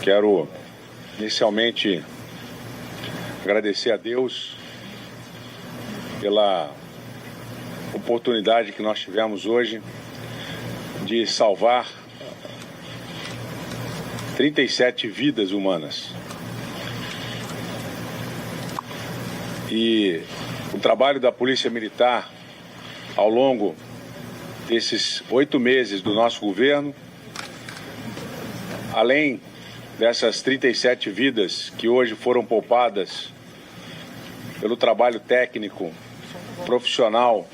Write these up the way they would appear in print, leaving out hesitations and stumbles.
Quero inicialmente agradecer a Deus pela oportunidade que nós tivemos hoje de salvar 37 vidas humanas. E o trabalho da Polícia Militar ao longo desses 8 meses do nosso governo, além dessas 37 vidas que hoje foram poupadas pelo trabalho técnico, profissional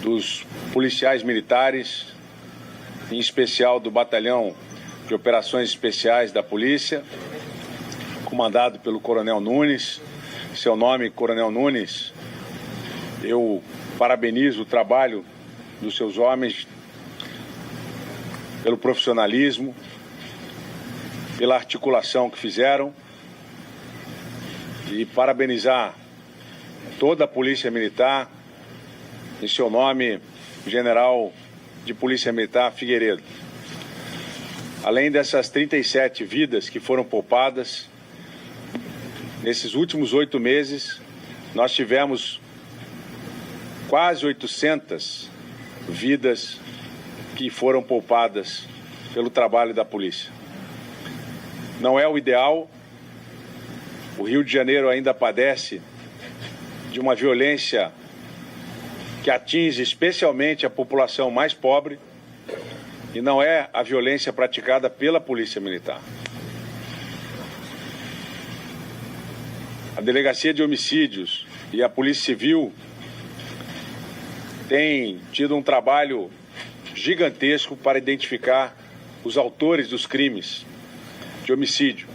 dos policiais militares, em especial do Batalhão de Operações Especiais da Polícia, comandado pelo Coronel Nunes. Seu nome, Coronel Nunes, eu parabenizo o trabalho dos seus homens, pelo profissionalismo, pela articulação que fizeram, e parabenizar toda a Polícia Militar, em seu nome, General de Polícia Militar Figueiredo. Além dessas 37 vidas que foram poupadas, nesses últimos 8 meses, nós tivemos quase 800 vidas que foram poupadas pelo trabalho da polícia. Não é o ideal. O Rio de Janeiro ainda padece de uma violência que atinge especialmente a população mais pobre, e não é a violência praticada pela Polícia Militar. A Delegacia de Homicídios e a Polícia Civil têm tido um trabalho gigantesco para identificar os autores dos crimes de homicídio.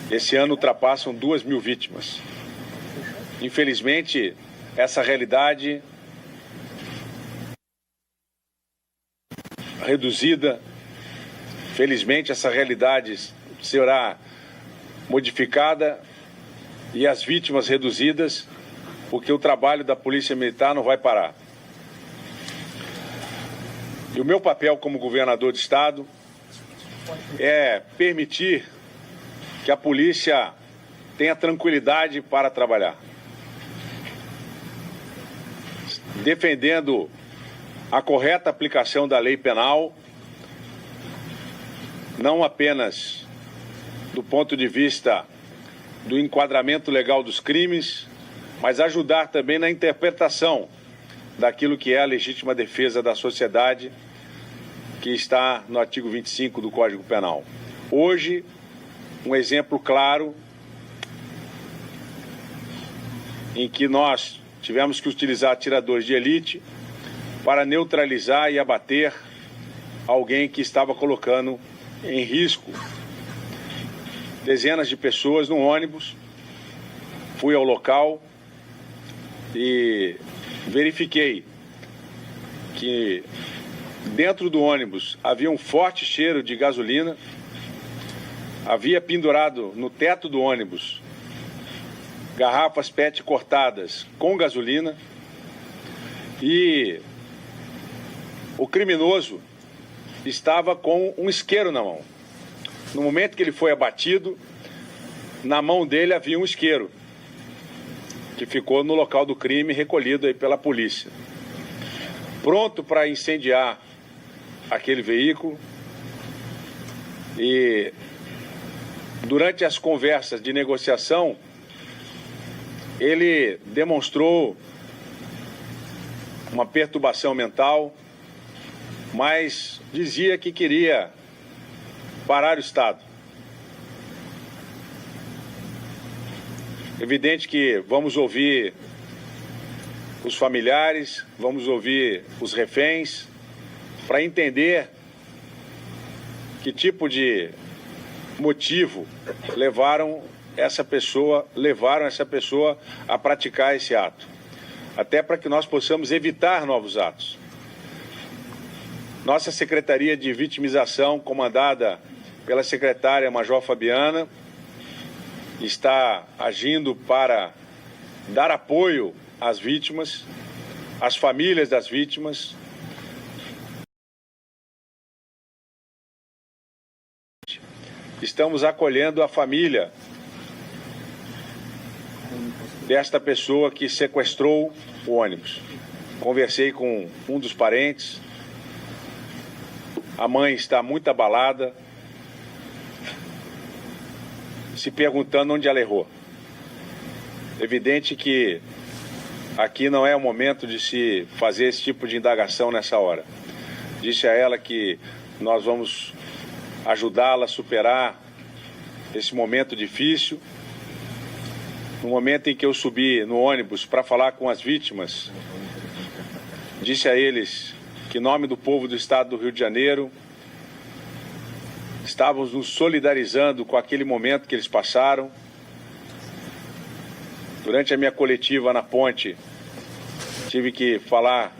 Esse ano ultrapassam 2.000 vítimas. Infelizmente, essa realidade reduzida, felizmente essa realidade será modificada e as vítimas reduzidas, porque o trabalho da Polícia Militar não vai parar. E o meu papel como governador de estado é permitir que a polícia tenha tranquilidade para trabalhar, defendendo a correta aplicação da lei penal, não apenas do ponto de vista do enquadramento legal dos crimes, mas ajudar também na interpretação daquilo que é a legítima defesa da sociedade, que está no artigo 25 do Código Penal. Hoje, um exemplo claro em que nós tivemos que utilizar atiradores de elite para neutralizar e abater alguém que estava colocando em risco dezenas de pessoas no ônibus. Fui ao local e verifiquei que dentro do ônibus havia um forte cheiro de gasolina, havia pendurado no teto do ônibus garrafas PET cortadas com gasolina, e o criminoso estava com um isqueiro na mão. No momento que ele foi abatido, na mão dele havia um isqueiro, que ficou no local do crime, recolhido aí pela polícia. Pronto para incendiar aquele veículo. E durante as conversas de negociação, ele demonstrou uma perturbação mental, mas dizia que queria parar o Estado. Evidente que vamos ouvir os familiares, vamos ouvir os reféns, para entender que tipo de motivo levaram essa pessoa a praticar esse ato, até para que nós possamos evitar novos atos. Nossa Secretaria de Vitimização, comandada pela secretária Major Fabiana, está agindo para dar apoio às vítimas, às famílias das vítimas, estamos acolhendo a família desta pessoa que sequestrou o ônibus. Conversei com um dos parentes, a mãe está muito abalada, se perguntando onde ela errou. Evidente que aqui não é o momento de se fazer esse tipo de indagação nessa hora. Disse a ela que nós vamos ajudá-la a superar esse momento difícil. No momento em que eu subi no ônibus para falar com as vítimas, disse a eles que, em nome do povo do estado do Rio de Janeiro, estávamos nos solidarizando com aquele momento que eles passaram. Durante a minha coletiva na ponte, tive que falar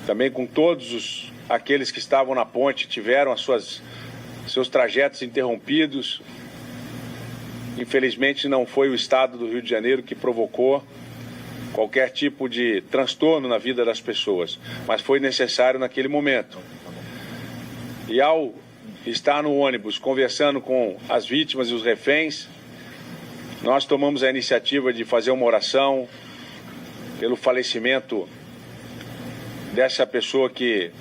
também com todos aqueles que estavam na ponte, tiveram seus trajetos interrompidos. Infelizmente, não foi o estado do Rio de Janeiro que provocou qualquer tipo de transtorno na vida das pessoas, mas foi necessário naquele momento. E ao estar no ônibus conversando com as vítimas e os reféns, nós tomamos a iniciativa de fazer uma oração pelo falecimento dessa pessoa que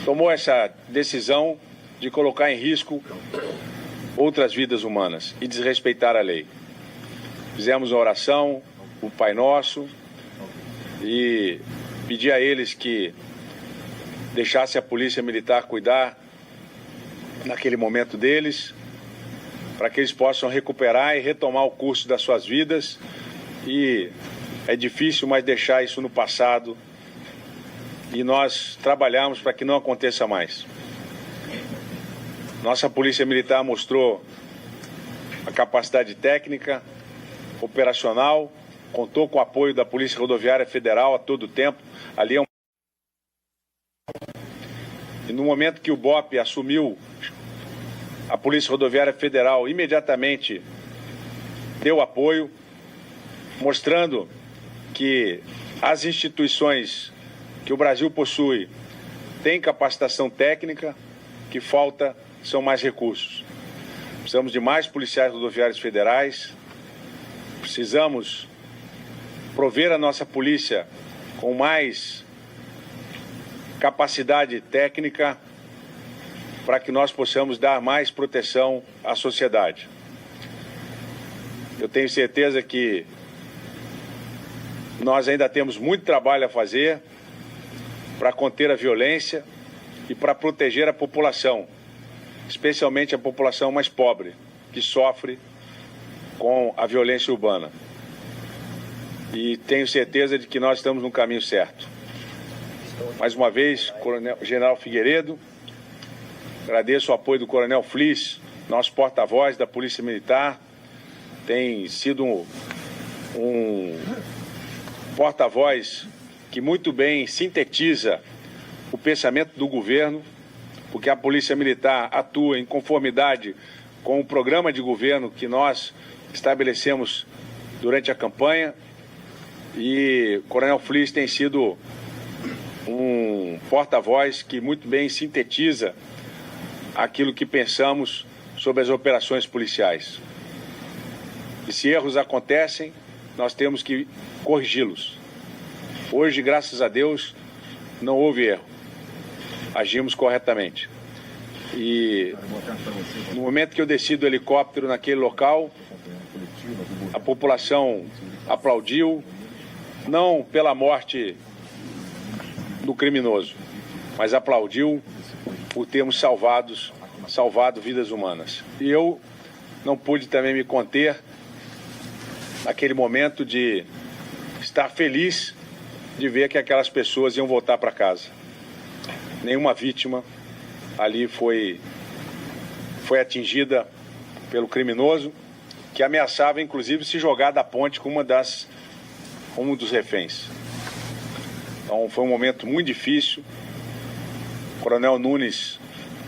tomou essa decisão de colocar em risco outras vidas humanas e desrespeitar a lei. Fizemos a oração, o Pai Nosso, e pedi a eles que deixassem a Polícia Militar cuidar naquele momento deles, para que eles possam recuperar e retomar o curso das suas vidas. E é difícil, mas deixar isso no passado, e nós trabalhamos para que não aconteça mais. Nossa Polícia Militar mostrou a capacidade técnica, operacional, contou com o apoio da Polícia Rodoviária Federal a todo tempo. Ali E no momento que o BOP assumiu, a Polícia Rodoviária Federal imediatamente deu apoio, mostrando que as instituições que o Brasil possui têm capacitação técnica, que falta são mais recursos. Precisamos de mais policiais rodoviários federais, precisamos prover a nossa polícia com mais capacidade técnica para que nós possamos dar mais proteção à sociedade. Eu tenho certeza que nós ainda temos muito trabalho a fazer para conter a violência e para proteger a população, especialmente a população mais pobre, que sofre com a violência urbana. E tenho certeza de que nós estamos no caminho certo. Mais uma vez, General Figueiredo, agradeço o apoio do Coronel Flis, nosso porta-voz da Polícia Militar, tem sido um porta-voz que muito bem sintetiza o pensamento do governo, porque a Polícia Militar atua em conformidade com o programa de governo que nós estabelecemos durante a campanha, e o Coronel Flis tem sido um porta-voz que muito bem sintetiza aquilo que pensamos sobre as operações policiais. E se erros acontecem, nós temos que corrigi-los. Hoje, graças a Deus, não houve erro. Agimos corretamente. E no momento que eu desci do helicóptero naquele local, a população aplaudiu, não pela morte do criminoso, mas aplaudiu por termos salvado vidas humanas. E eu não pude também me conter naquele momento de estar feliz de ver que aquelas pessoas iam voltar para casa. Nenhuma vítima ali foi atingida pelo criminoso, que ameaçava inclusive se jogar da ponte com um dos reféns. Então foi um momento muito difícil. O Coronel Nunes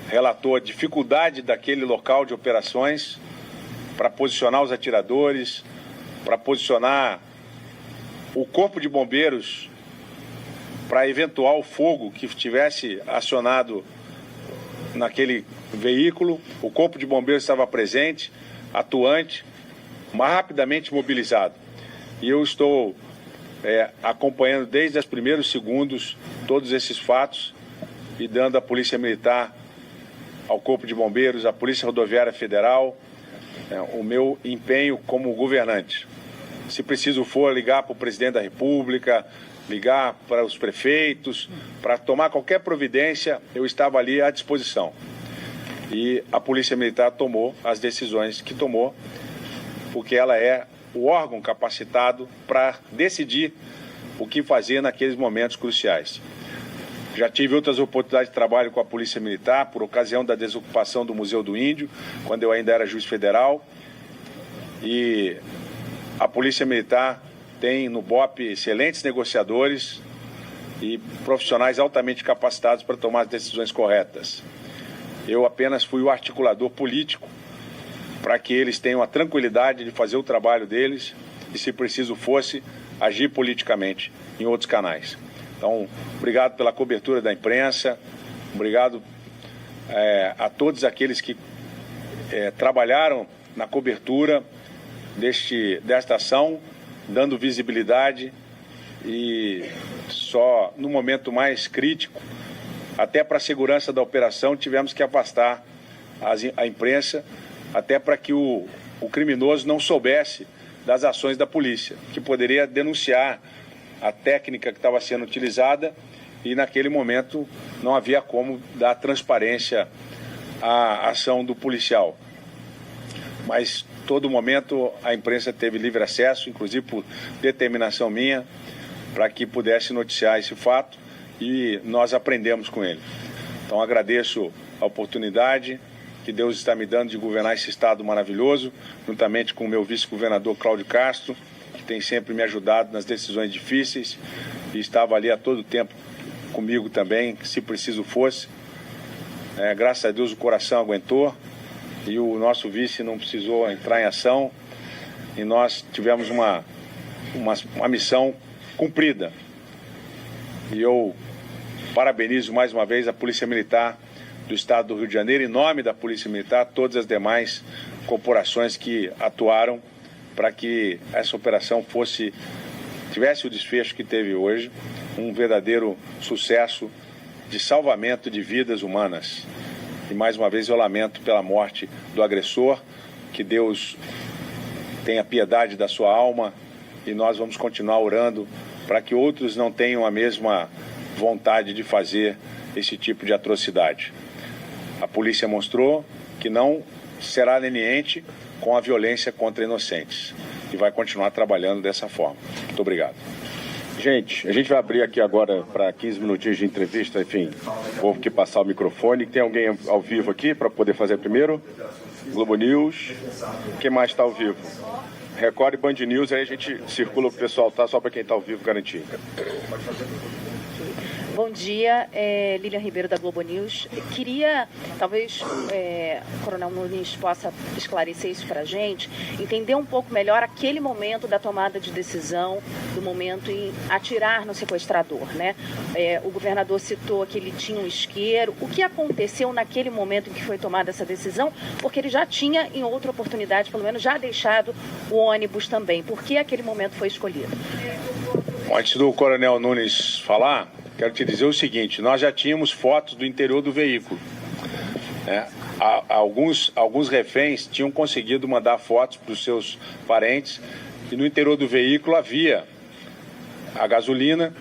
relatou a dificuldade daquele local de operações para posicionar os atiradores, para posicionar o corpo de bombeiros para eventual fogo que tivesse acionado naquele veículo, o Corpo de Bombeiros estava presente, atuante, mas rapidamente mobilizado. E eu estou acompanhando desde os primeiros segundos todos esses fatos e dando à Polícia Militar, ao Corpo de Bombeiros, à Polícia Rodoviária Federal, o meu empenho como governante. Se preciso for, ligar para o presidente da República, ligar para os prefeitos, para tomar qualquer providência, eu estava ali à disposição. E a Polícia Militar tomou as decisões que tomou, porque ela é o órgão capacitado para decidir o que fazer naqueles momentos cruciais. Já tive outras oportunidades de trabalho com a Polícia Militar, por ocasião da desocupação do Museu do Índio, quando eu ainda era juiz federal. E a Polícia Militar tem no BOP excelentes negociadores e profissionais altamente capacitados para tomar as decisões corretas. Eu apenas fui o articulador político para que eles tenham a tranquilidade de fazer o trabalho deles e, se preciso fosse, agir politicamente em outros canais. Então, obrigado pela cobertura da imprensa, obrigado a todos aqueles que trabalharam na cobertura desta ação, dando visibilidade e só no momento mais crítico, até para a segurança da operação, tivemos que afastar a imprensa, até para que o criminoso não soubesse das ações da polícia, que poderia denunciar a técnica que estava sendo utilizada e naquele momento não havia como dar transparência à ação do policial. Mas todo momento a imprensa teve livre acesso, inclusive por determinação minha, para que pudesse noticiar esse fato e nós aprendemos com ele. Então agradeço a oportunidade que Deus está me dando de governar esse estado maravilhoso, juntamente com o meu vice-governador Cláudio Castro, que tem sempre me ajudado nas decisões difíceis e estava ali a todo tempo comigo também, se preciso fosse. Graças a Deus o coração aguentou e o nosso vice não precisou entrar em ação e nós tivemos uma missão cumprida. E eu parabenizo mais uma vez a Polícia Militar do Estado do Rio de Janeiro, em nome da Polícia Militar, todas as demais corporações que atuaram para que essa operação tivesse o desfecho que teve hoje, um verdadeiro sucesso de salvamento de vidas humanas. E mais uma vez eu lamento pela morte do agressor, que Deus tenha piedade da sua alma e nós vamos continuar orando para que outros não tenham a mesma vontade de fazer esse tipo de atrocidade. A polícia mostrou que não será leniente com a violência contra inocentes e vai continuar trabalhando dessa forma. Muito obrigado. Gente, a gente vai abrir aqui agora para 15 minutinhos de entrevista, enfim, vou aqui passar o microfone. Tem alguém ao vivo aqui para poder fazer primeiro? Globo News. Quem mais está ao vivo? Record e Band News, aí a gente circula o pessoal, tá? Só para quem está ao vivo garantir. Bom dia, Lilian Ribeiro da Globo News. Queria, talvez, o Coronel Nunes possa esclarecer isso para a gente, entender um pouco melhor aquele momento da tomada de decisão, do momento em atirar no sequestrador, né? O governador citou que ele tinha um isqueiro. O que aconteceu naquele momento em que foi tomada essa decisão? Porque ele já tinha, em outra oportunidade, pelo menos, já deixado o ônibus também. Por que aquele momento foi escolhido? Bom, antes do Coronel Nunes falar, quero te dizer o seguinte, nós já tínhamos fotos do interior do veículo. Alguns reféns tinham conseguido mandar fotos para os seus parentes e no interior do veículo havia a gasolina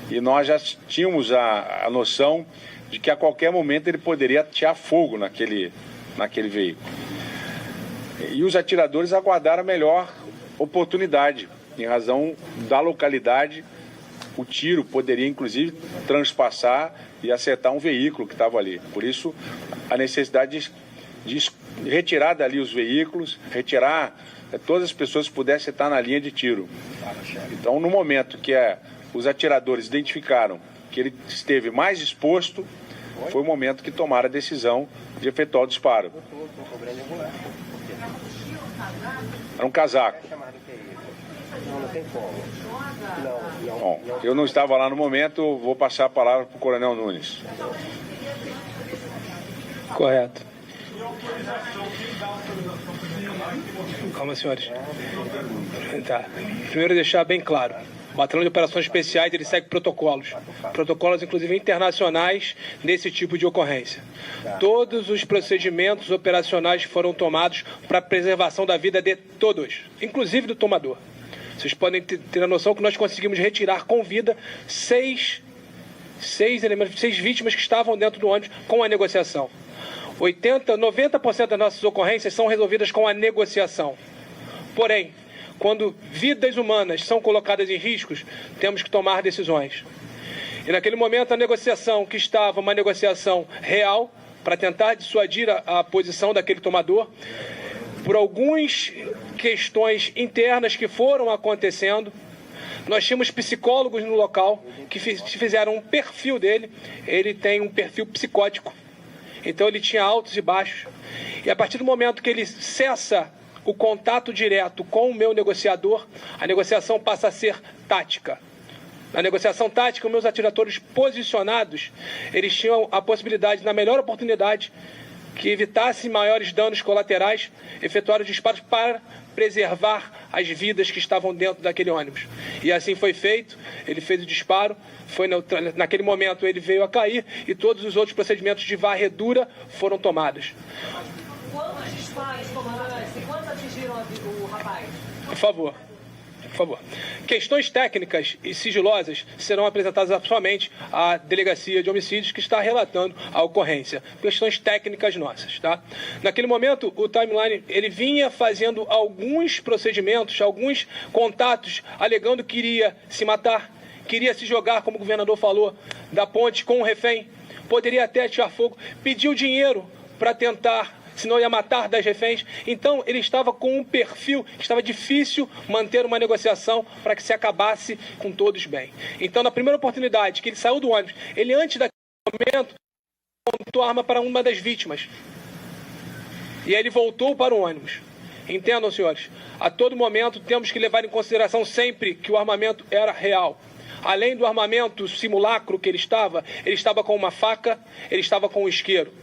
e nós já tínhamos a noção de que a qualquer momento ele poderia atear fogo naquele veículo. E os atiradores aguardaram a melhor oportunidade, em razão da localidade. O tiro poderia, inclusive, transpassar e acertar um veículo que estava ali. Por isso, a necessidade de retirar dali os veículos, retirar todas as pessoas que pudessem estar na linha de tiro. Então, no momento que os atiradores identificaram que ele esteve mais exposto, foi o momento que tomaram a decisão de efetuar o disparo. Era um casaco. Não tem como. Bom, eu não estava lá no momento, vou passar a palavra para o Coronel Nunes. Correto. Calma, senhores. Tá. Primeiro, deixar bem claro. O Batalhão de Operações Especiais, ele segue protocolos. Protocolos, inclusive, internacionais nesse tipo de ocorrência. Todos os procedimentos operacionais foram tomados para a preservação da vida de todos, inclusive do tomador. Vocês podem ter a noção que nós conseguimos retirar com vida seis vítimas que estavam dentro do ônibus com a negociação. 90% das nossas ocorrências são resolvidas com a negociação. Porém, quando vidas humanas são colocadas em riscos, temos que tomar decisões. E naquele momento a negociação que estava uma negociação real, para tentar dissuadir a posição daquele tomador, por algumas questões internas que foram acontecendo, nós tínhamos psicólogos no local que fizeram um perfil dele. Ele tem um perfil psicótico, então ele tinha altos e baixos. E a partir do momento que ele cessa o contato direto com o meu negociador, a negociação passa a ser tática. Na negociação tática, os meus atiradores posicionados, eles tinham a possibilidade, na melhor oportunidade, que evitasse maiores danos colaterais, efetuar os disparos para preservar as vidas que estavam dentro daquele ônibus. E assim foi feito, ele fez o disparo, naquele momento ele veio a cair e todos os outros procedimentos de varredura foram tomados. Quantos disparos, comandante? Quantos atingiram o rapaz? Por favor. Questões técnicas e sigilosas serão apresentadas somente à Delegacia de Homicídios, que está relatando a ocorrência. Questões técnicas nossas, tá? Naquele momento, o Timeline, ele vinha fazendo alguns procedimentos, alguns contatos, alegando que iria se matar, queria se jogar, como o governador falou, da ponte com o refém, poderia até atirar fogo, pediu dinheiro para tentar, senão ia matar 10 reféns. Então ele estava com um perfil, estava difícil manter uma negociação para que se acabasse com todos bem. Então, na primeira oportunidade que ele saiu do ônibus, ele antes daquele momento apontou a arma para uma das vítimas. E aí ele voltou para o ônibus. Entendam, senhores, a todo momento temos que levar em consideração sempre que o armamento era real. Além do armamento simulacro que ele estava com uma faca, ele estava com um isqueiro.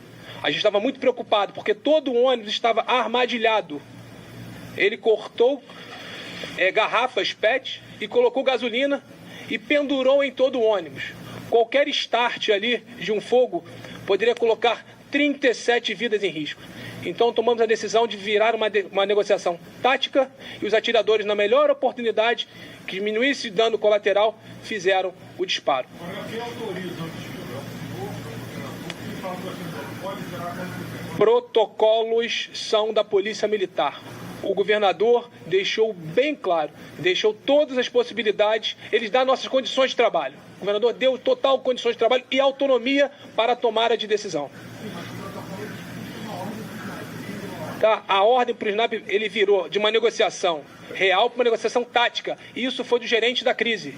A gente estava muito preocupado, porque todo o ônibus estava armadilhado. Ele cortou garrafas PET e colocou gasolina e pendurou em todo o ônibus. Qualquer start ali de um fogo poderia colocar 37 vidas em risco. Então tomamos a decisão de virar uma negociação tática e os atiradores, na melhor oportunidade que diminuísse dano colateral, fizeram o disparo. Protocolos são da Polícia Militar. O governador deixou bem claro, deixou todas as possibilidades, ele dá nossas condições de trabalho. O governador deu total condições de trabalho e autonomia para a tomada de decisão. Tá? A ordem para o SNAP, ele virou de uma negociação real para uma negociação tática. E isso foi do gerente da crise.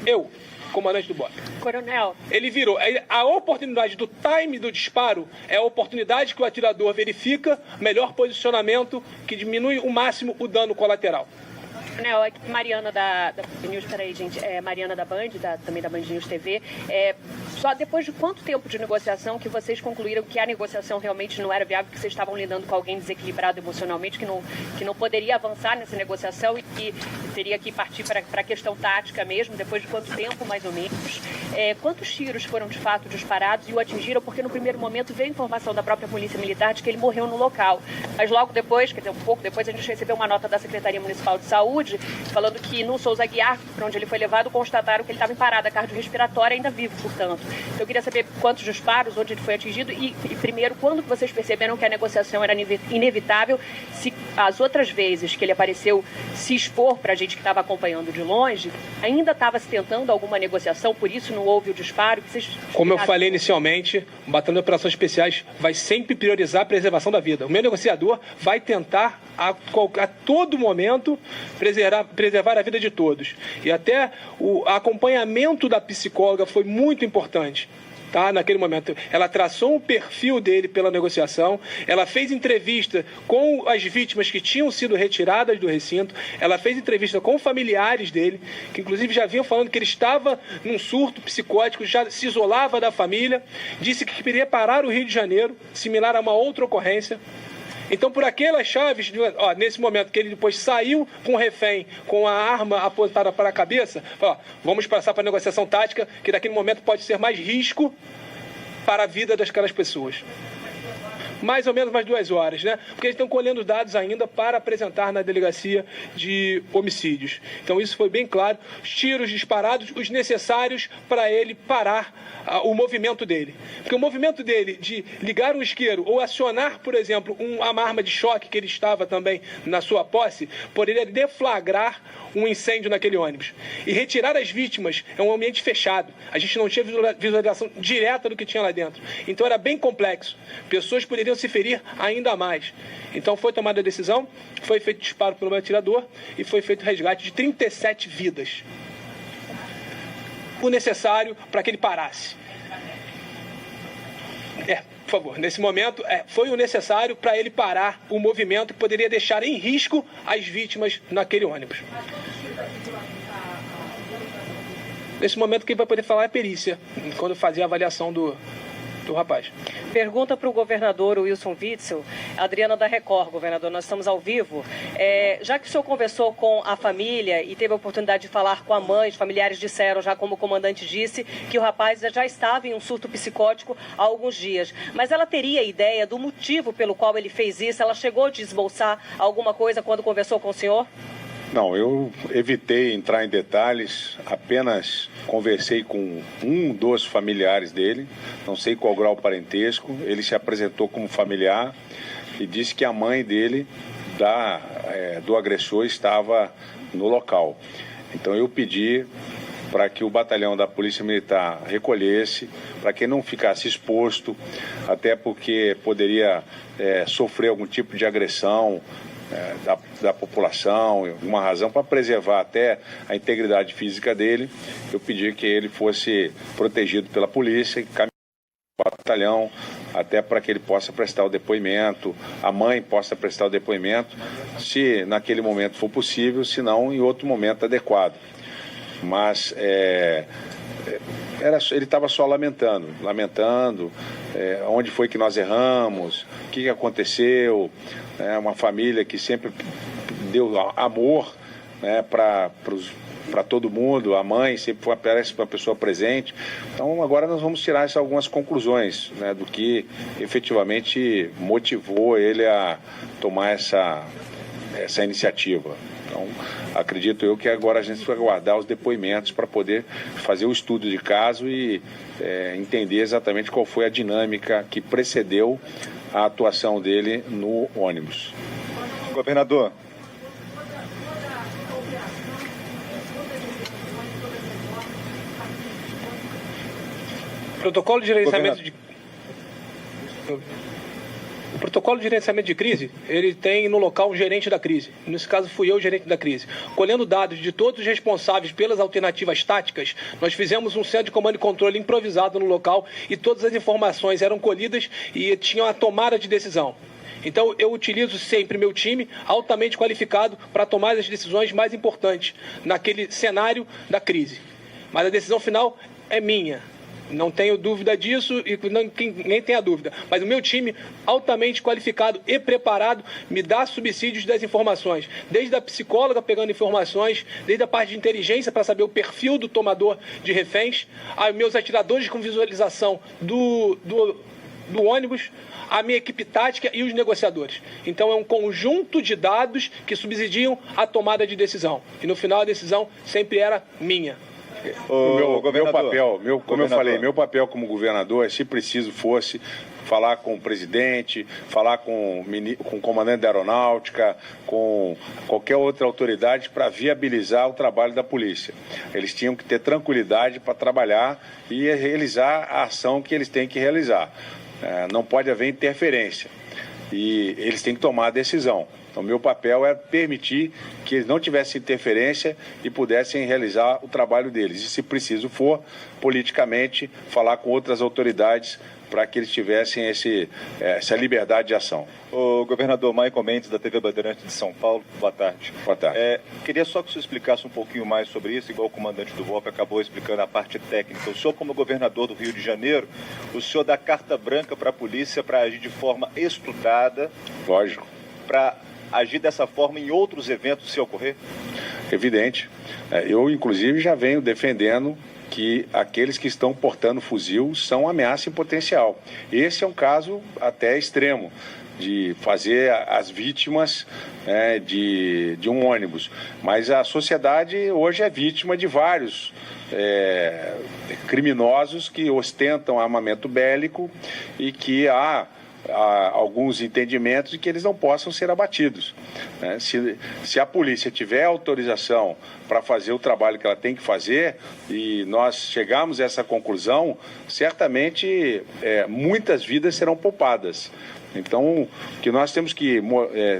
Eu, comandante do BOP. Coronel. Ele virou. A oportunidade do time do disparo é a oportunidade que o atirador verifica melhor posicionamento que diminui o máximo o dano colateral. Coronel, aqui Mariana da News, peraí, gente, Mariana da Band, também da Band News TV. Só depois de quanto tempo de negociação que vocês concluíram que a negociação realmente não era viável, que vocês estavam lidando com alguém desequilibrado emocionalmente, que não poderia avançar nessa negociação e que teria que partir para a questão tática mesmo, depois de quanto tempo, mais ou menos? Quantos tiros foram de fato disparados e o atingiram? Porque no primeiro momento veio informação da própria Polícia Militar de que ele morreu no local. Mas logo depois, quer dizer, um pouco depois, a gente recebeu uma nota da Secretaria Municipal de Saúde falando que no Souza Aguiar, para onde ele foi levado, constataram que ele estava em parada cardiorrespiratória, ainda vivo, portanto. Então, eu queria saber quantos disparos, onde ele foi atingido e primeiro, quando vocês perceberam que a negociação era inevitável, se as outras vezes que ele apareceu se expor para a gente que estava acompanhando de longe, ainda estava se tentando alguma negociação, por isso não houve o disparo? Que vocês... Como eu falei inicialmente, o Batalhão de Operações Especiais vai sempre priorizar a preservação da vida. O meu negociador vai tentar a todo momento preservar a vida de todos. E até o acompanhamento da psicóloga foi muito importante. tá? Naquele momento. Ela traçou um perfil dele pela negociação, ela fez entrevista com as vítimas que tinham sido retiradas do recinto, ela fez entrevista com familiares dele, que inclusive já vinham falando que ele estava num surto psicótico, já se isolava da família, disse que queria parar o Rio de Janeiro, similar a uma outra ocorrência. Então, por aquelas chaves, nesse momento que ele depois saiu com o refém, com a arma apontada para a cabeça, vamos passar para a negociação tática, que naquele momento pode ser mais risco para a vida daquelas pessoas. Mais ou menos mais 2 horas, né? Porque eles estão colhendo dados ainda para apresentar na delegacia de homicídios. Então isso foi bem claro, os tiros disparados, os necessários para ele parar o movimento dele. Porque o movimento dele de ligar um isqueiro ou acionar, por exemplo, uma arma de choque que ele estava também na sua posse, poderia deflagrar um incêndio naquele ônibus. E retirar as vítimas é um ambiente fechado. A gente não tinha visualização direta do que tinha lá dentro. Então era bem complexo. Pessoas poderiam se ferir ainda mais. Então foi tomada a decisão, foi feito disparo pelo atirador e foi feito resgate de 37 vidas. O necessário para que ele parasse. Por favor, nesse momento foi o necessário para ele parar o movimento que poderia deixar em risco as vítimas naquele ônibus. Nesse momento quem vai poder falar é a perícia, quando fazia a avaliação do rapaz. Pergunta para o governador Wilson Witzel. Adriana da Record, governador, nós estamos ao vivo. Já que o senhor conversou com a família e teve a oportunidade de falar com a mãe, os familiares disseram, já como o comandante disse, que o rapaz já estava em um surto psicótico há alguns dias. Mas ela teria ideia do motivo pelo qual ele fez isso? Ela chegou a desbolsar alguma coisa quando conversou com o senhor? Não, eu evitei entrar em detalhes, apenas conversei com um dos familiares dele, não sei qual grau parentesco, ele se apresentou como familiar e disse que a mãe dele, do agressor, estava no local. Então eu pedi para que o batalhão da Polícia Militar recolhesse, para que não ficasse exposto, até porque poderia sofrer algum tipo de agressão da população, alguma razão, para preservar até a integridade física dele. Eu pedi que ele fosse protegido pela polícia e caminhado para o batalhão, até para que ele possa prestar o depoimento, a mãe possa prestar o depoimento, se naquele momento for possível, se não, em outro momento adequado. Mas ele estava só lamentando onde foi que nós erramos, o que aconteceu. Uma família que sempre deu amor, para todo mundo, a mãe sempre parece uma pessoa presente. Então agora nós vamos tirar algumas conclusões, do que efetivamente motivou ele a tomar essa iniciativa. Então, acredito eu que agora a gente vai aguardar os depoimentos para poder fazer o estudo de caso e entender exatamente qual foi a dinâmica que precedeu a atuação dele no ônibus. Governador. Protocolo de gerenciamento de... O protocolo de gerenciamento de crise, ele tem no local um gerente da crise. Nesse caso, fui eu o gerente da crise. Colhendo dados de todos os responsáveis pelas alternativas táticas, nós fizemos um centro de comando e controle improvisado no local e todas as informações eram colhidas e tinham a tomada de decisão. Então, eu utilizo sempre meu time altamente qualificado para tomar as decisões mais importantes naquele cenário da crise. Mas a decisão final é minha. Não tenho dúvida disso e ninguém tem a dúvida. Mas o meu time, altamente qualificado e preparado, me dá subsídios das informações. Desde a psicóloga pegando informações, desde a parte de inteligência para saber o perfil do tomador de reféns, a meus atiradores com visualização do ônibus, a minha equipe tática e os negociadores. Então é um conjunto de dados que subsidiam a tomada de decisão. E no final a decisão sempre era minha. Meu papel como governador é, se preciso fosse, falar com o presidente, falar com o comandante da aeronáutica, com qualquer outra autoridade para viabilizar o trabalho da polícia. Eles tinham que ter tranquilidade para trabalhar e realizar a ação que eles têm que realizar. Não pode haver interferência e eles têm que tomar a decisão. Então, meu papel é permitir que eles não tivessem interferência e pudessem realizar o trabalho deles. E, se preciso for, politicamente, falar com outras autoridades para que eles tivessem essa liberdade de ação. O governador Maicon Mendes, da TV Bandeirantes de São Paulo, boa tarde. Boa tarde. Queria só que o senhor explicasse um pouquinho mais sobre isso, igual o comandante do VOP acabou explicando a parte técnica. O senhor, como governador do Rio de Janeiro, o senhor dá carta branca para a polícia para agir de forma estudada? Lógico. Para agir dessa forma em outros eventos, se ocorrer? Evidente. Eu, inclusive, já venho defendendo que aqueles que estão portando fuzil são ameaça em potencial. Esse é um caso até extremo, de fazer as vítimas de um ônibus. Mas a sociedade hoje é vítima de vários criminosos que ostentam armamento bélico e que há alguns entendimentos de que eles não possam ser abatidos. Se a polícia tiver autorização para fazer o trabalho que ela tem que fazer, e nós chegarmos a essa conclusão, certamente muitas vidas serão poupadas. Então, o que nós temos que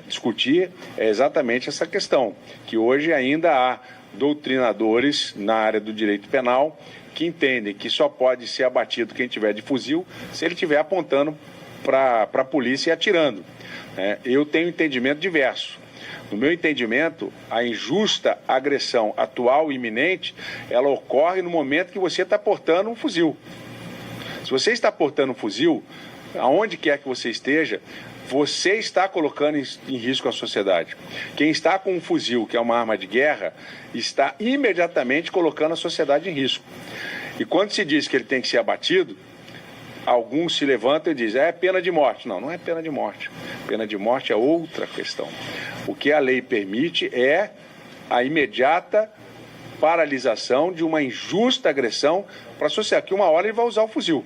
discutir é exatamente essa questão, que hoje ainda há doutrinadores na área do direito penal que entendem que só pode ser abatido quem tiver de fuzil se ele estiver apontando para a polícia e atirando. Eu tenho um entendimento diverso. No meu entendimento, a injusta agressão atual e iminente, ela ocorre no momento que você está portando um fuzil. Se você está portando um fuzil, aonde quer que você esteja, você está colocando em risco a sociedade. Quem está com um fuzil, que é uma arma de guerra, está imediatamente colocando a sociedade em risco. E quando se diz que ele tem que ser abatido, alguns se levantam e dizem, é pena de morte. Não, não é pena de morte. Pena de morte é outra questão. O que a lei permite é a imediata paralisação de uma injusta agressão para a sociedade, que uma hora ele vai usar o fuzil.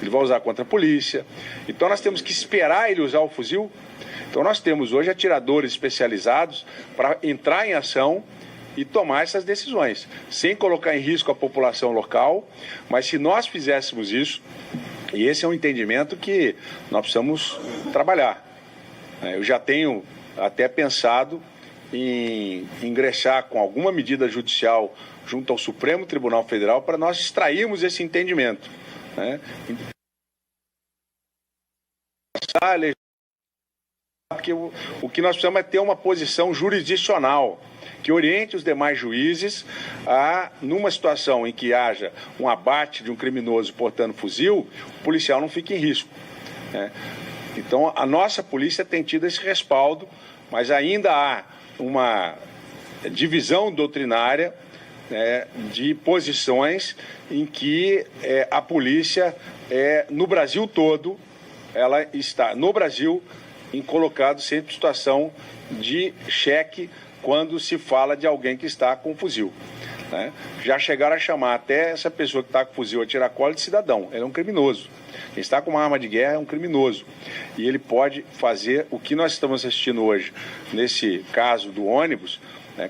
Ele vai usar contra a polícia. Então nós temos que esperar ele usar o fuzil. Então nós temos hoje atiradores especializados para entrar em ação e tomar essas decisões, sem colocar em risco a população local. Mas se nós fizéssemos isso, e esse é um entendimento que nós precisamos trabalhar. Eu já tenho até pensado em ingressar com alguma medida judicial junto ao Supremo Tribunal Federal para nós extrairmos esse entendimento. Porque o que nós precisamos é ter uma posição jurisdicional que oriente os demais juízes a, numa situação em que haja um abate de um criminoso portando fuzil, o policial não fique em risco. Então, a nossa polícia tem tido esse respaldo, mas ainda há uma divisão doutrinária de posições em que a polícia, no Brasil todo, ela está, no Brasil, colocado sempre em situação de cheque quando se fala de alguém que está com fuzil. Já chegaram a chamar até essa pessoa que está com fuzil a tiracolo de cidadão. Ele é um criminoso. Quem está com uma arma de guerra é um criminoso. E ele pode fazer o que nós estamos assistindo hoje, nesse caso do ônibus.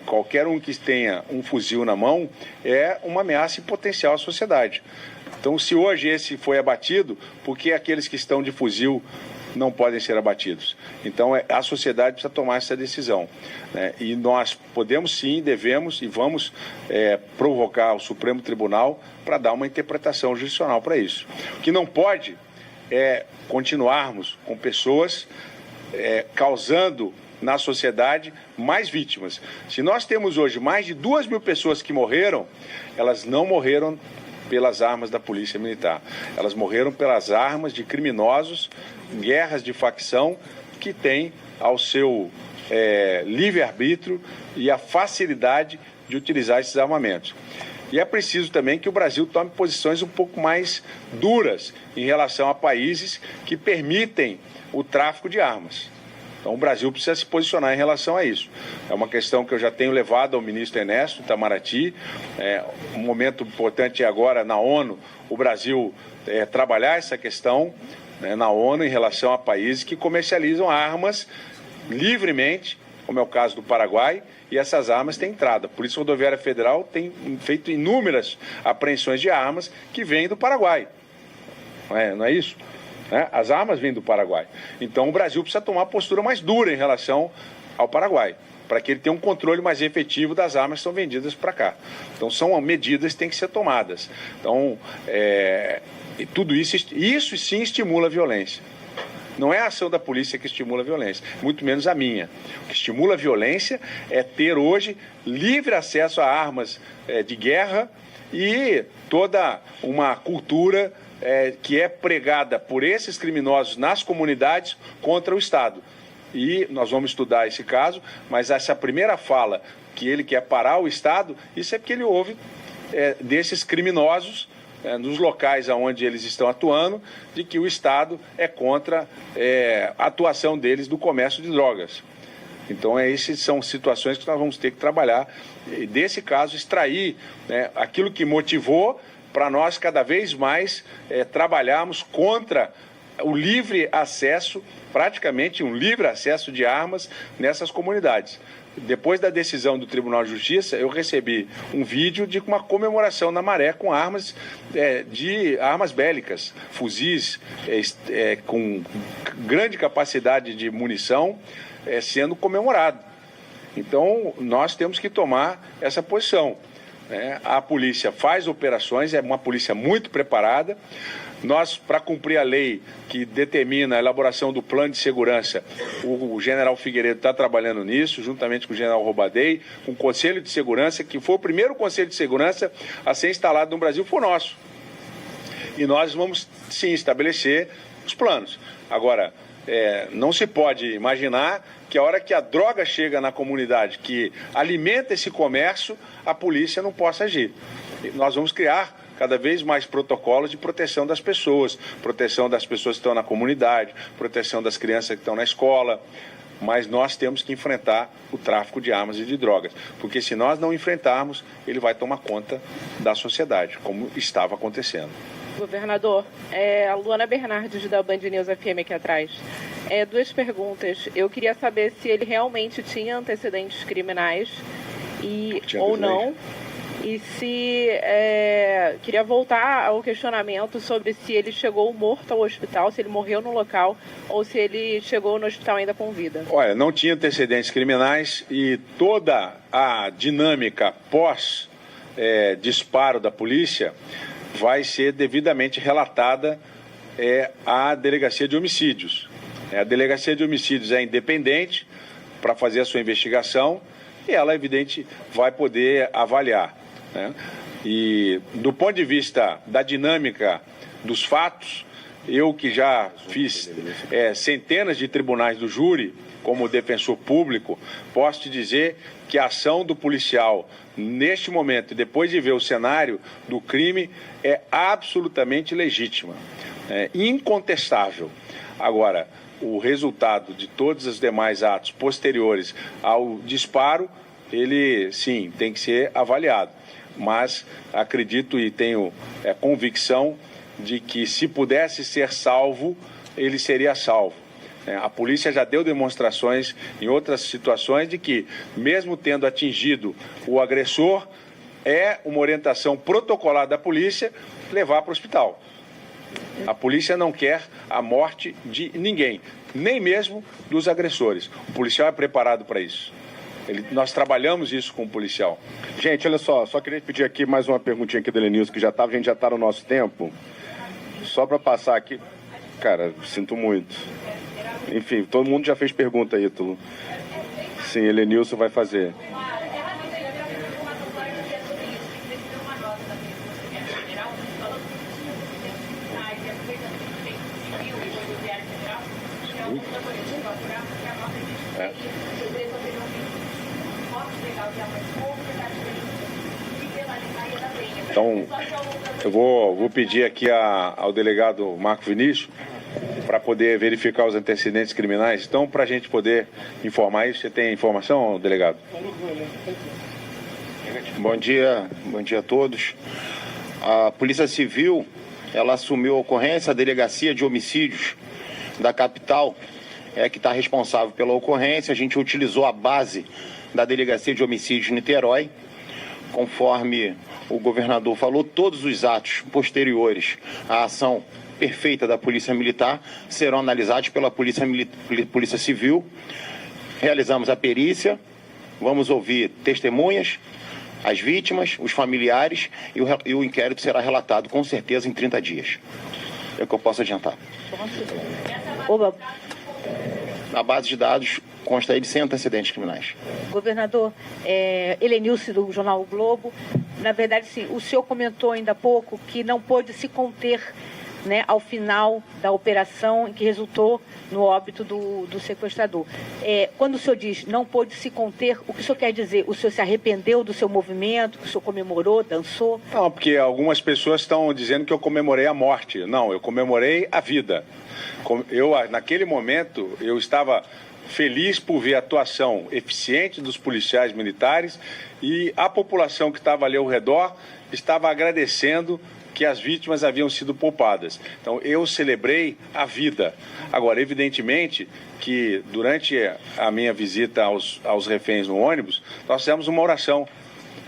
Qualquer um que tenha um fuzil na mão é uma ameaça em potencial à sociedade. Então, se hoje esse foi abatido, por que aqueles que estão de fuzil não podem ser abatidos? Então, a sociedade precisa tomar essa decisão. E nós podemos sim, devemos e vamos provocar o Supremo Tribunal para dar uma interpretação jurisdicional para isso. O que não pode é continuarmos com pessoas causando na sociedade mais vítimas. Se nós temos hoje mais de 2.000 pessoas que morreram, elas não morreram pelas armas da Polícia Militar. Elas morreram pelas armas de criminosos, guerras de facção, que têm ao seu livre-arbítrio e a facilidade de utilizar esses armamentos. E é preciso também que o Brasil tome posições um pouco mais duras em relação a países que permitem o tráfico de armas. Então, o Brasil precisa se posicionar em relação a isso. É uma questão que eu já tenho levado ao ministro Ernesto Itamaraty. Um momento importante agora na ONU, o Brasil trabalhar essa questão na ONU em relação a países que comercializam armas livremente, como é o caso do Paraguai, e essas armas têm entrada. A Polícia Rodoviária Federal tem feito inúmeras apreensões de armas que vêm do Paraguai. Não é isso? né? As armas vêm do Paraguai. Então o Brasil precisa tomar uma postura mais dura em relação ao Paraguai, para que ele tenha um controle mais efetivo das armas que são vendidas para cá. Então são medidas que têm que ser tomadas. Então, e tudo isso sim estimula a violência. Não é a ação da polícia que estimula a violência, muito menos a minha. O que estimula a violência é ter hoje livre acesso a armas de guerra e toda uma cultura que é pregada por esses criminosos nas comunidades contra o Estado. E nós vamos estudar esse caso, mas essa primeira fala que ele quer parar o Estado, isso é porque ele ouve desses criminosos nos locais onde eles estão atuando, de que o Estado é contra a atuação deles do comércio de drogas. Então, essas são situações que nós vamos ter que trabalhar e, desse caso, extrair aquilo que motivou para nós cada vez mais trabalharmos contra o livre acesso, praticamente um livre acesso de armas nessas comunidades. Depois da decisão do Tribunal de Justiça, eu recebi um vídeo de uma comemoração na Maré com armas, armas bélicas, fuzis com grande capacidade de munição sendo comemorado. Então, nós temos que tomar essa posição. A polícia faz operações, é uma polícia muito preparada. Nós, para cumprir a lei que determina a elaboração do plano de segurança, o general Figueiredo está trabalhando nisso, juntamente com o general Robadei, com o Conselho de Segurança, que foi o primeiro Conselho de Segurança a ser instalado no Brasil, foi nosso. E nós vamos, sim, estabelecer os planos. Agora, não se pode imaginar que a hora que a droga chega na comunidade, que alimenta esse comércio, a polícia não possa agir. Nós vamos criar cada vez mais protocolos de proteção das pessoas que estão na comunidade, proteção das crianças que estão na escola, mas nós temos que enfrentar o tráfico de armas e de drogas, porque se nós não enfrentarmos, ele vai tomar conta da sociedade, como estava acontecendo. Governador, a Luana Bernardes da Band News FM aqui atrás. Duas perguntas. Eu queria saber se ele realmente tinha antecedentes criminais ou não. E se queria voltar ao questionamento sobre se ele chegou morto ao hospital, se ele morreu no local ou se ele chegou no hospital ainda com vida. Olha, não tinha antecedentes criminais e toda a dinâmica pós-disparo da polícia vai ser devidamente relatada à Delegacia de Homicídios. A Delegacia de Homicídios é independente para fazer a sua investigação e ela, evidente, vai poder avaliar. E do ponto de vista da dinâmica dos fatos, eu que já fiz centenas de tribunais do júri como defensor público, posso te dizer que a ação do policial neste momento, depois de ver o cenário do crime, é absolutamente legítima, incontestável. Agora, o resultado de todos os demais atos posteriores ao disparo, ele sim tem que ser avaliado. Mas acredito e tenho convicção de que se pudesse ser salvo, ele seria salvo. A polícia já deu demonstrações em outras situações de que, mesmo tendo atingido o agressor, é uma orientação protocolar da polícia levar para o hospital. A polícia não quer a morte de ninguém, nem mesmo dos agressores. O policial é preparado para isso. Nós trabalhamos isso com o policial. Gente, olha só queria pedir aqui mais uma perguntinha aqui da Elenilson, que a gente já está no nosso tempo. Só para passar aqui, cara, sinto muito. Enfim, todo mundo já fez pergunta aí, Ítalo. Sim, Elenilson vai fazer. Então, eu vou pedir aqui ao delegado Marco Vinícius para poder verificar os antecedentes criminais. Então, para a gente poder informar isso, você tem informação, delegado? Bom dia a todos. A Polícia Civil, ela assumiu a ocorrência, a Delegacia de Homicídios da capital que está responsável pela ocorrência. A gente utilizou a base da Delegacia de Homicídios de Niterói. Conforme o governador falou, todos os atos posteriores à ação perfeita da Polícia Militar serão analisados pela Polícia Civil. Realizamos a perícia, vamos ouvir testemunhas, as vítimas, os familiares e o inquérito será relatado com certeza em 30 dias. É o que eu posso adiantar. Oba. Na base de dados consta aí de 100 antecedentes criminais. Governador, Helenilce do Jornal o Globo, na verdade, sim, o senhor comentou ainda há pouco que não pôde se conter, né, ao final da operação em que resultou no óbito do sequestrador. Quando o senhor diz não pôde se conter, o que o senhor quer dizer? O senhor se arrependeu do seu movimento, que o senhor comemorou, dançou? Não, porque algumas pessoas estão dizendo que eu comemorei a morte. Não, eu comemorei a vida. Naquele momento, eu estava feliz por ver a atuação eficiente dos policiais militares e a população que estava ali ao redor estava agradecendo que as vítimas haviam sido poupadas. Então, eu celebrei a vida. Agora, evidentemente que durante a minha visita aos reféns no ônibus, nós fizemos uma oração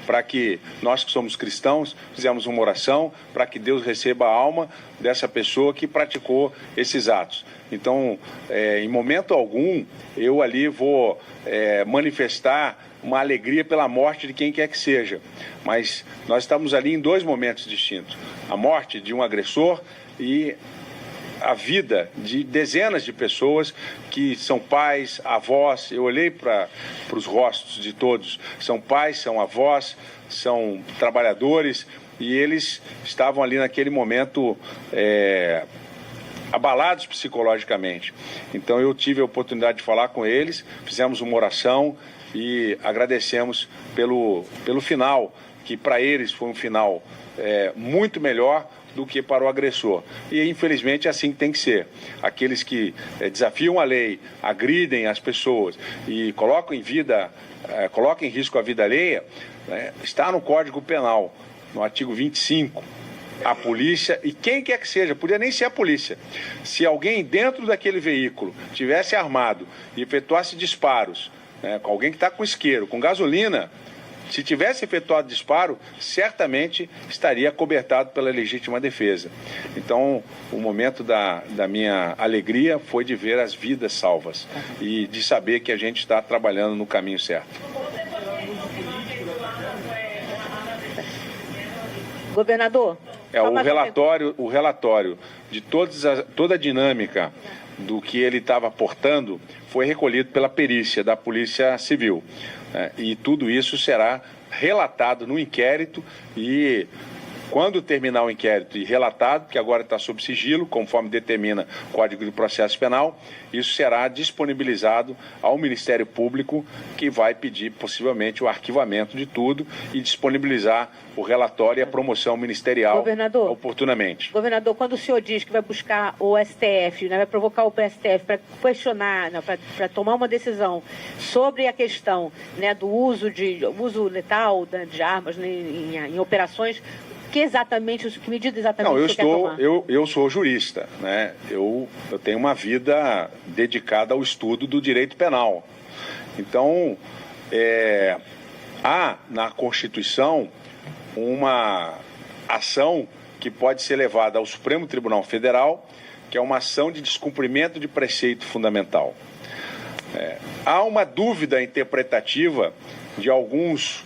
para que nós que somos cristãos, fizemos uma oração para que Deus receba a alma dessa pessoa que praticou esses atos. Então, em momento algum, eu ali vou manifestar uma alegria pela morte de quem quer que seja. Mas nós estamos ali em dois momentos distintos. A morte de um agressor e a vida de dezenas de pessoas que são pais, avós. Eu olhei para os rostos de todos. São pais, são avós, são trabalhadores e eles estavam ali naquele momento abalados psicologicamente. Então eu tive a oportunidade de falar com eles, fizemos uma oração e agradecemos pelo final, que para eles foi um final muito melhor do que para o agressor. E, infelizmente, é assim que tem que ser. Aqueles que desafiam a lei, agridem as pessoas e colocam em risco a vida alheia, está no Código Penal, no artigo 25. A polícia, e quem quer que seja, podia nem ser a polícia, se alguém dentro daquele veículo tivesse armado e efetuasse disparos, com alguém que está com isqueiro, com gasolina, se tivesse efetuado disparo, certamente estaria cobertado pela legítima defesa. Então, o momento da minha alegria foi de ver as vidas salvas e de saber que a gente está trabalhando no caminho certo. Governador. O relatório de toda a dinâmica do que ele estava aportando foi recolhido pela perícia da Polícia Civil. E tudo isso será relatado no inquérito e, quando terminar o inquérito e relatado, que agora está sob sigilo, conforme determina o Código de Processo Penal, isso será disponibilizado ao Ministério Público, que vai pedir possivelmente o arquivamento de tudo e disponibilizar o relatório e a promoção ministerial oportunamente. Governador, quando o senhor diz que vai buscar o STF, vai provocar o STF para questionar, para tomar uma decisão sobre a questão do uso letal de armas em operações, que medida exatamente você quer tomar? Eu sou jurista, eu tenho uma vida dedicada ao estudo do direito penal. Então, há na Constituição uma ação que pode ser levada ao Supremo Tribunal Federal, que é uma ação de descumprimento de preceito fundamental. Há uma dúvida interpretativa de alguns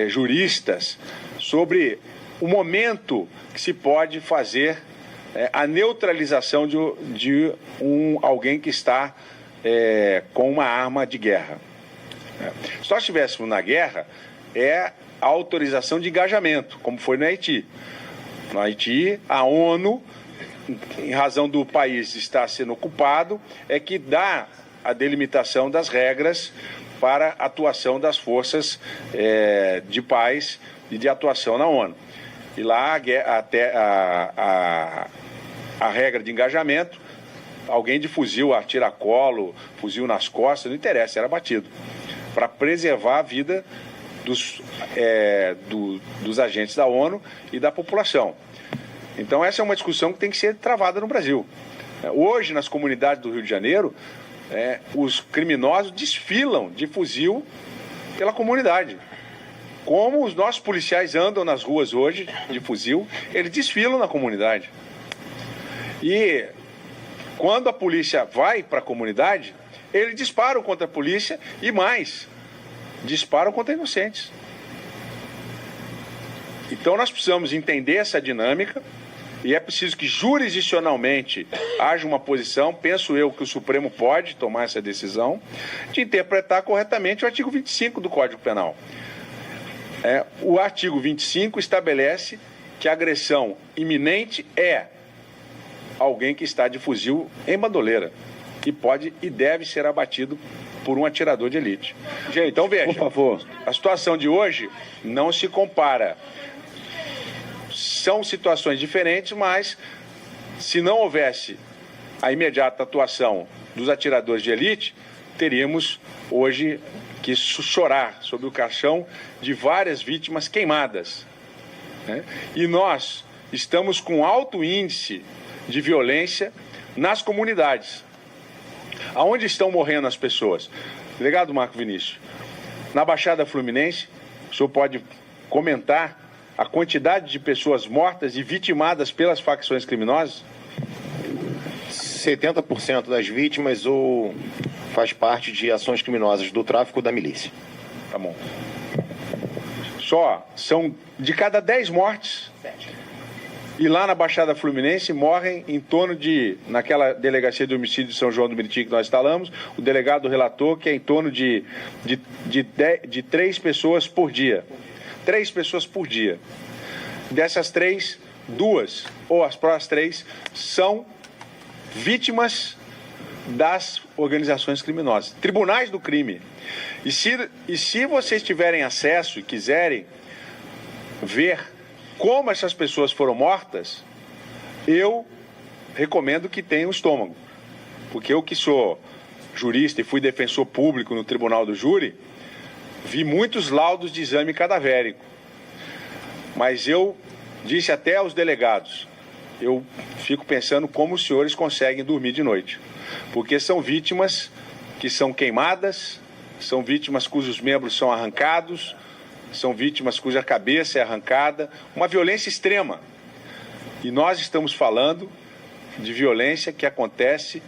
juristas sobre o momento que se pode fazer a neutralização de alguém que está com uma arma de guerra. Se nós estivéssemos na guerra, a autorização de engajamento, como foi no Haiti. No Haiti, a ONU, em razão do país estar sendo ocupado, é que dá a delimitação das regras para a atuação das forças de paz e de atuação na ONU. E lá até a regra de engajamento, alguém de fuzil a tiracolo, fuzil nas costas, não interessa, era batido, para preservar a vida dos agentes da ONU e da população. Então essa é uma discussão que tem que ser travada no Brasil. Hoje, nas comunidades do Rio de Janeiro, os criminosos desfilam de fuzil pela comunidade. Como os nossos policiais andam nas ruas hoje de fuzil, eles desfilam na comunidade. E quando a polícia vai para a comunidade, eles disparam contra a polícia e mais, disparam contra inocentes. Então nós precisamos entender essa dinâmica e é preciso que jurisdicionalmente haja uma posição, penso eu que o Supremo pode tomar essa decisão, de interpretar corretamente o artigo 25 do Código Penal. O artigo 25 estabelece que a agressão iminente é alguém que está de fuzil em bandoleira e pode e deve ser abatido por um atirador de elite. Gente, então veja, por favor. A situação de hoje não se compara. São situações diferentes, mas se não houvesse a imediata atuação dos atiradores de elite, teríamos hoje que chorar sobre o caixão de várias vítimas queimadas. Né? E nós estamos com alto índice de violência nas comunidades. Aonde estão morrendo as pessoas? Delegado Marco Vinícius, na Baixada Fluminense, o senhor pode comentar a quantidade de pessoas mortas e vitimadas pelas facções criminosas? 70% das vítimas ou faz parte de ações criminosas do tráfico ou da milícia. Tá bom. São de cada 10 mortes. 7. E lá na Baixada Fluminense morrem em torno de, naquela delegacia de homicídio de São João do Meriti que nós instalamos, o delegado relatou que é em torno de 3 pessoas por dia. 3 pessoas por dia. Dessas 3, 2 ou as próprias 3 são vítimas das organizações criminosas, tribunais do crime. E se vocês tiverem acesso e quiserem ver como essas pessoas foram mortas, eu recomendo que tenham estômago. Porque eu que sou jurista e fui defensor público no Tribunal do Júri, vi muitos laudos de exame cadavérico. Mas eu disse até aos delegados, eu fico pensando como os senhores conseguem dormir de noite. Porque são vítimas que são queimadas, são vítimas cujos membros são arrancados, são vítimas cuja cabeça é arrancada, uma violência extrema. E nós estamos falando de violência que acontece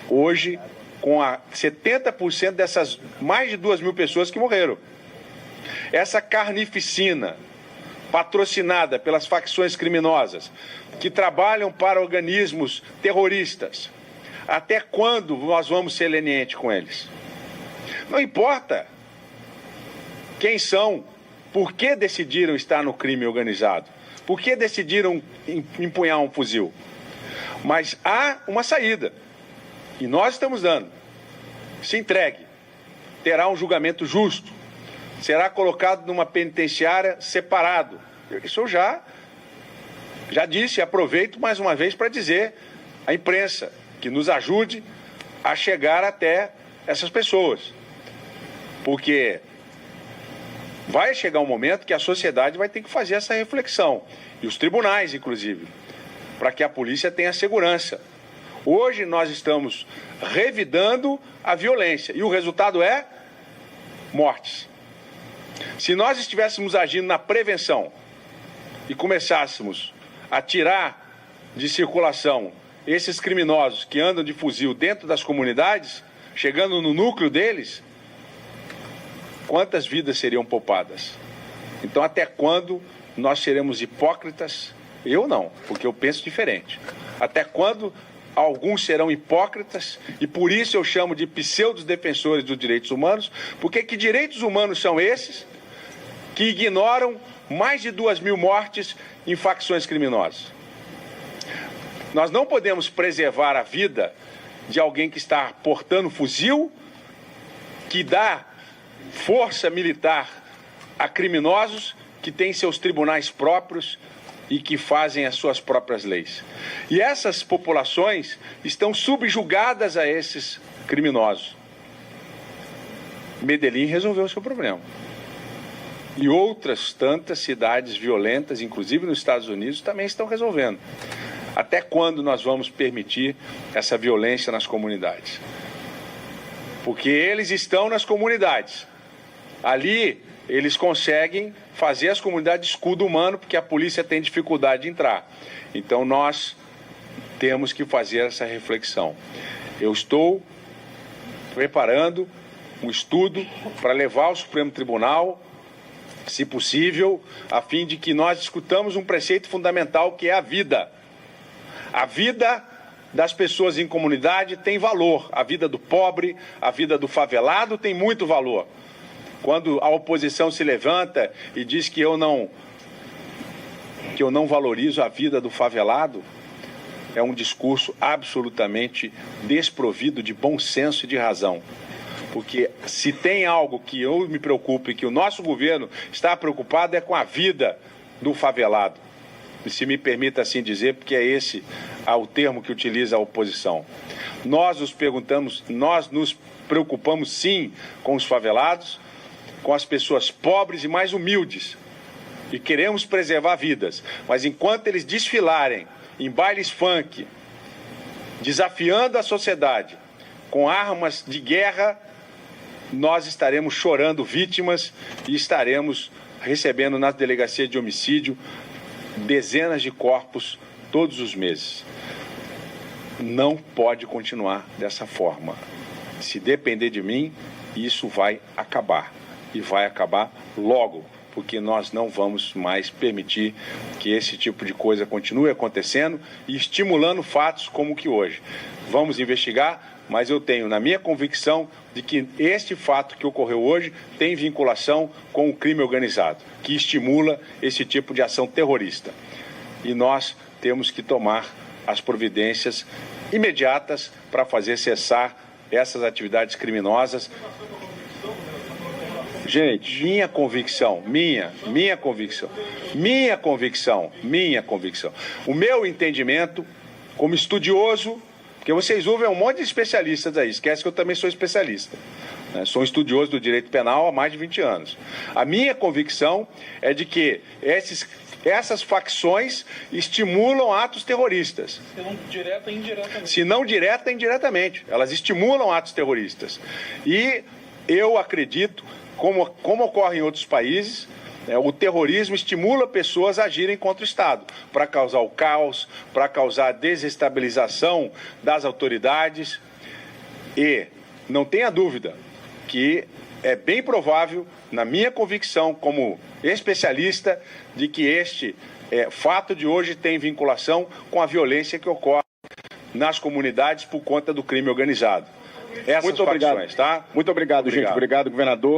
hoje com 70% dessas mais de 2.000 pessoas que morreram. Essa carnificina patrocinada pelas facções criminosas que trabalham para organismos terroristas, até quando nós vamos ser lenientes com eles? Não importa quem são, por que decidiram estar no crime organizado, por que decidiram empunhar um fuzil. Mas há uma saída, e nós estamos dando. Se entregue, terá um julgamento justo, será colocado numa penitenciária separado. Isso eu já disse, aproveito mais uma vez para dizer à imprensa que nos ajude a chegar até essas pessoas. Porque vai chegar um momento que a sociedade vai ter que fazer essa reflexão, e os tribunais, inclusive, para que a polícia tenha segurança. Hoje nós estamos revidando a violência, e o resultado é mortes. Se nós estivéssemos agindo na prevenção e começássemos a tirar de circulação esses criminosos que andam de fuzil dentro das comunidades, chegando no núcleo deles, quantas vidas seriam poupadas? Então, até quando nós seremos hipócritas? Eu não, porque eu penso diferente. Até quando alguns serão hipócritas, e por isso eu chamo de pseudos defensores dos direitos humanos, porque que direitos humanos são esses que ignoram mais de 2.000 mortes em facções criminosas? Nós não podemos preservar a vida de alguém que está portando fuzil, que dá força militar a criminosos que têm seus tribunais próprios e que fazem as suas próprias leis. E essas populações estão subjugadas a esses criminosos. Medellín resolveu o seu problema. E outras tantas cidades violentas, inclusive nos Estados Unidos, também estão resolvendo. Até quando nós vamos permitir essa violência nas comunidades? Porque eles estão nas comunidades. Ali eles conseguem fazer as comunidades de escudo humano, porque a polícia tem dificuldade de entrar. Então nós temos que fazer essa reflexão. Eu estou preparando um estudo para levar ao Supremo Tribunal, se possível, a fim de que nós discutamos um preceito fundamental, que é a vida. A vida das pessoas em comunidade tem valor. A vida do pobre, a vida do favelado tem muito valor. Quando a oposição se levanta e diz que eu não valorizo a vida do favelado, é um discurso absolutamente desprovido de bom senso e de razão. Porque se tem algo que eu me preocupo e que o nosso governo está preocupado é com a vida do favelado. E se me permita assim dizer, porque é esse o termo que utiliza a oposição. Nós nos preocupamos sim com os favelados, com as pessoas pobres e mais humildes. E queremos preservar vidas. Mas enquanto eles desfilarem em bailes funk, desafiando a sociedade com armas de guerra, nós estaremos chorando vítimas e estaremos recebendo nas delegacias de homicídio dezenas de corpos todos os meses. Não pode continuar dessa forma. Se depender de mim, isso vai acabar. E vai acabar logo, porque nós não vamos mais permitir que esse tipo de coisa continue acontecendo e estimulando fatos como o que hoje. Vamos investigar, mas eu tenho na minha convicção de que este fato que ocorreu hoje tem vinculação com o crime organizado, que estimula esse tipo de ação terrorista. E nós temos que tomar as providências imediatas para fazer cessar essas atividades criminosas. Gente, minha convicção. O meu entendimento, como estudioso, porque vocês ouvem um monte de especialistas aí, esquece que eu também sou especialista. Né? Sou um estudioso do direito penal há mais de 20 anos. A minha convicção é de que essas facções estimulam atos terroristas. Se não direta, indiretamente. Se não direta, indiretamente. Elas estimulam atos terroristas. E eu acredito, como ocorre em outros países, o terrorismo estimula pessoas a agirem contra o Estado, para causar o caos, para causar a desestabilização das autoridades. E não tenha dúvida que é bem provável, na minha convicção como especialista, de que este fato de hoje tem vinculação com a violência que ocorre nas comunidades por conta do crime organizado. Muito obrigado, tá? Muito obrigado, gente. Obrigado, governador.